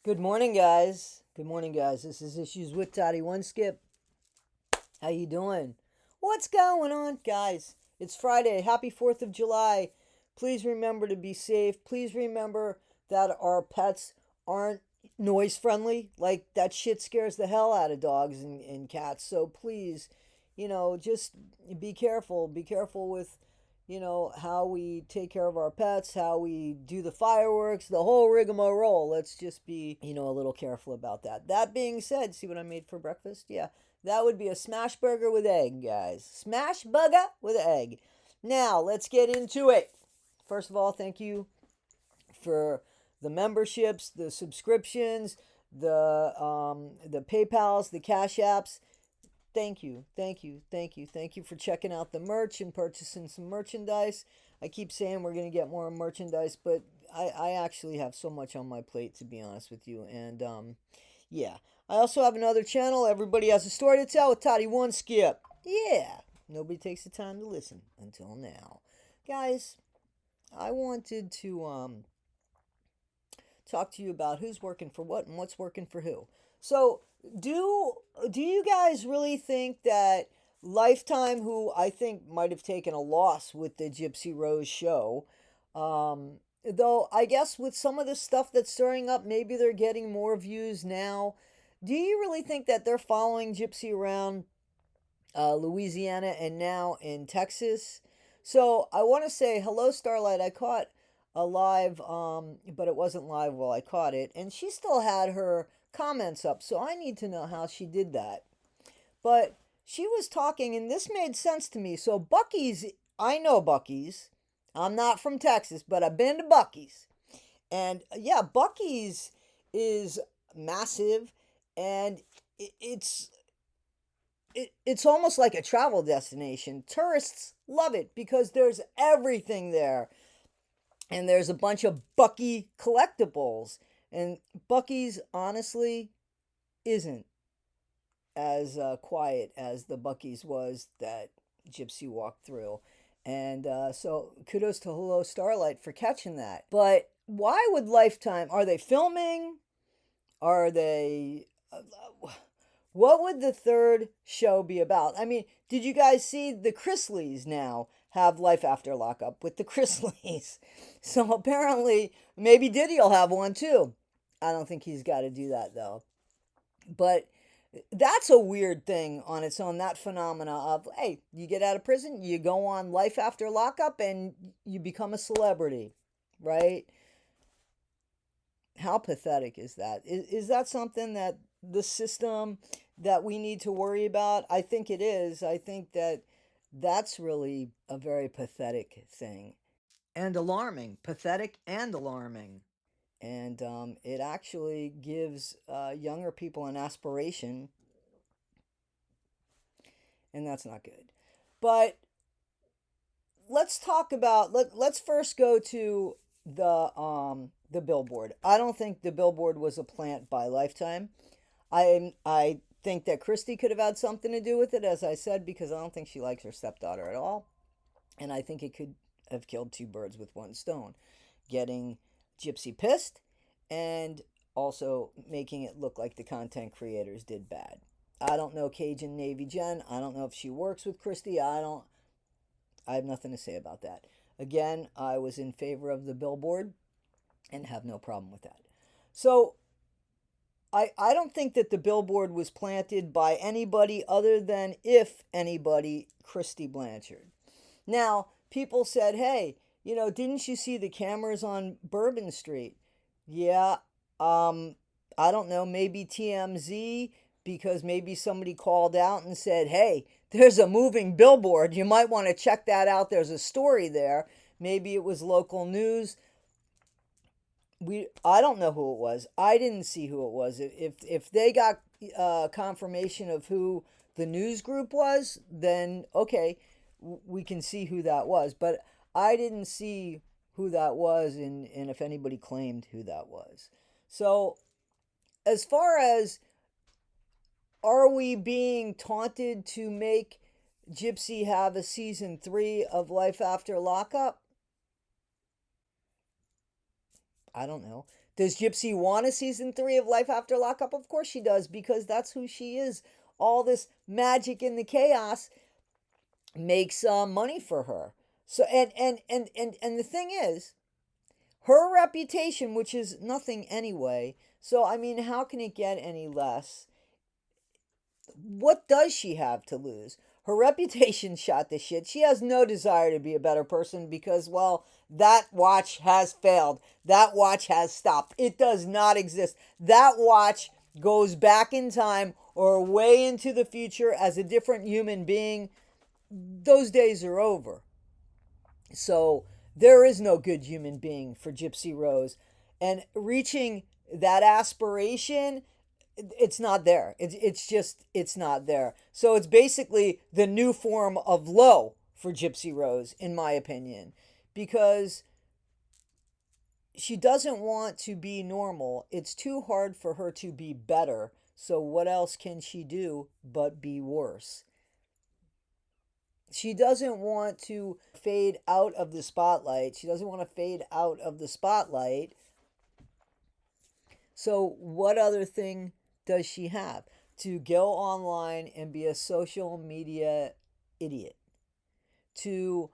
Good morning, guys. Good morning, guys. This is Issues with Toddy One Skip. How you doing? What's going on, guys? It's Friday. Happy 4th of July. Please remember to be safe. Please remember that our pets aren't noise friendly. Like, that shit scares the hell out of dogs and cats. So please, just be careful. Be careful with how we take care of our pets, how we do the fireworks, the whole rigmarole. Let's just be, a little careful about that. That being said, see what I made for breakfast? Yeah, that would be a smash burger with egg, guys. Smash burger with egg. Now, let's get into it. First of all, thank you for the memberships, the subscriptions, the PayPal's, the Cash Apps. Thank you, thank you, thank you, thank you for checking out the merch and purchasing some merchandise. I keep saying we're going to get more merchandise, but I actually have so much on my plate, to be honest with you. And yeah, I also have another channel. Everybody has a story to tell with Toddy One Skip. Yeah, nobody takes the time to listen until now. Guys, I wanted to talk to you about who's working for what and what's working for who. So, do do you guys really think that Lifetime, who I think might have taken a loss with the Gypsy Rose show, though I guess with some of the stuff that's stirring up, maybe they're getting more views now. Do you really think that they're following Gypsy around Louisiana and now in Texas? So I want to say hello, Starlight. I caught a live, but it wasn't live while I caught it, and she still had her comments up. So I need to know how she did that. But she was talking, and this made sense to me. So Bucky's, I know Bucky's. I'm not from Texas, but I've been to Bucky's, and yeah, Bucky's is massive, and it's almost like a travel destination. Tourists love it because there's everything there. And there's a bunch of Bucky collectibles. And Bucky's honestly isn't as quiet as the Bucky's was that Gypsy walked through. And so kudos to Hello Starlight for catching that. But why would Lifetime, are they filming? Are they what would the third show be about? I mean, did you guys see the Chrisleys now have Life After Lockup with the Chrisleys? So apparently, maybe Diddy'll have one too. I don't think he's got to do that though. But that's a weird thing on its own. That phenomena of, hey, you get out of prison, you go on Life After Lockup, and you become a celebrity, right? How pathetic is that? Is that something that the system that we need to worry about? I think it is. I think that that's really a very pathetic thing and alarming. Pathetic and alarming. And it actually gives younger people an aspiration, and that's not good. But let's talk about let's first go to the billboard. I don't think the billboard was a plant by Lifetime. I think that Christy could have had something to do with it, as I said, because I don't think she likes her stepdaughter at all, and I think it could have killed two birds with one stone, getting Gypsy pissed, and also making it look like the content creators did bad. I don't know Cajun Navy Jen. I don't know if she works with Christy. I have nothing to say about that. Again, I was in favor of the billboard and have no problem with that. So I don't think that the billboard was planted by anybody other than, if anybody, Christy Blanchard. Now, people said, hey, didn't you see the cameras on Bourbon Street? Yeah, I don't know, maybe TMZ, because maybe somebody called out and said, hey, there's a moving billboard. You might want to check that out. There's a story there. Maybe it was local news. I don't know who it was. I didn't see who it was. If they got confirmation of who the news group was, then okay, we can see who that was. But I didn't see who that was, and if anybody claimed who that was. So as far as, are we being taunted to make Gypsy have a season 3 of Life After Lockup? I don't know. Does Gypsy want a season 3 of Life After Lockup? Of course she does, because that's who she is. All this magic in the chaos makes money for her. So and the thing is, her reputation, which is nothing anyway. So I mean, how can it get any less? What does she have to lose? Her reputation shot to shit. She has no desire to be a better person because, well, that watch has failed. That watch has stopped. It does not exist. That watch goes back in time or way into the future as a different human being. Those days are over. So there is no good human being for Gypsy Rose. And reaching that aspiration, it's not there. It's just, it's not there. So it's basically the new form of low for Gypsy Rose, in my opinion, because she doesn't want to be normal. It's too hard for her to be better. So what else can she do but be worse? She doesn't want to fade out of the spotlight. She doesn't want to fade out of the spotlight. So, what other thing does she have? To go online and be a social media idiot. To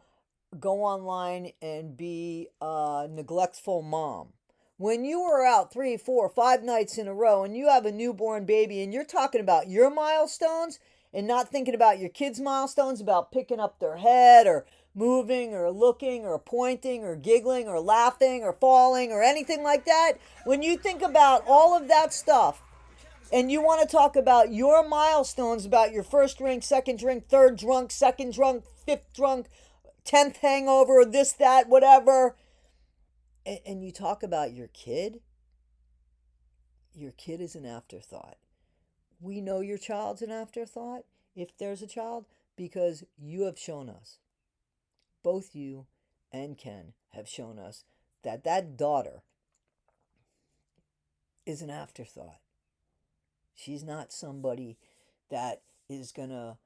go online and be a neglectful mom. When you are out 3, 4, 5 nights in a row and you have a newborn baby and you're talking about your milestones and not thinking about your kids' milestones, about picking up their head or moving or looking or pointing or giggling or laughing or falling or anything like that, when you think about all of that stuff and you want to talk about your milestones, about your first drink, second drink, third drunk, second drunk, fifth drunk, 10th hangover, this, that, whatever, and you talk about your kid is an afterthought. We know your child's an afterthought, if there's a child, because you have shown us, both you and Ken have shown us that that daughter is an afterthought. She's not somebody that is going to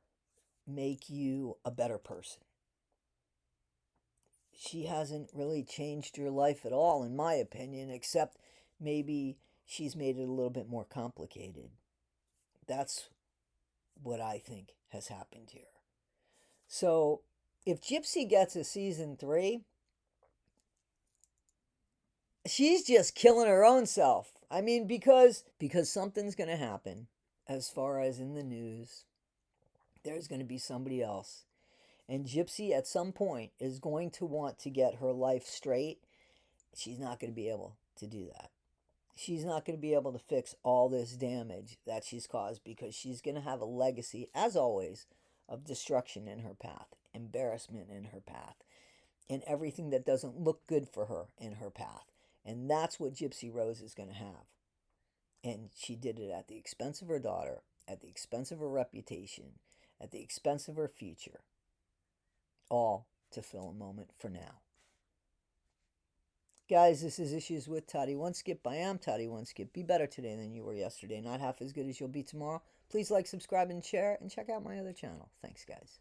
make you a better person. She hasn't really changed your life at all, in my opinion, except maybe she's made it a little bit more complicated. That's what I think has happened here. So, if Gypsy gets a season 3, she's just killing her own self. I mean, because something's going to happen as far as in the news. There's going to be somebody else. And Gypsy at some point is going to want to get her life straight. She's not going to be able to do that. She's not going to be able to fix all this damage that she's caused because she's going to have a legacy, as always, of destruction in her path, embarrassment in her path, and everything that doesn't look good for her in her path. And that's what Gypsy Rose is going to have. And she did it at the expense of her daughter, at the expense of her reputation, at the expense of her future. All to fill a moment for now. Guys, this is Issues with Toddy One Skip. I am Toddy One Skip. Be better today than you were yesterday. Not half as good as you'll be tomorrow. Please like, subscribe, and share. And check out my other channel. Thanks, guys.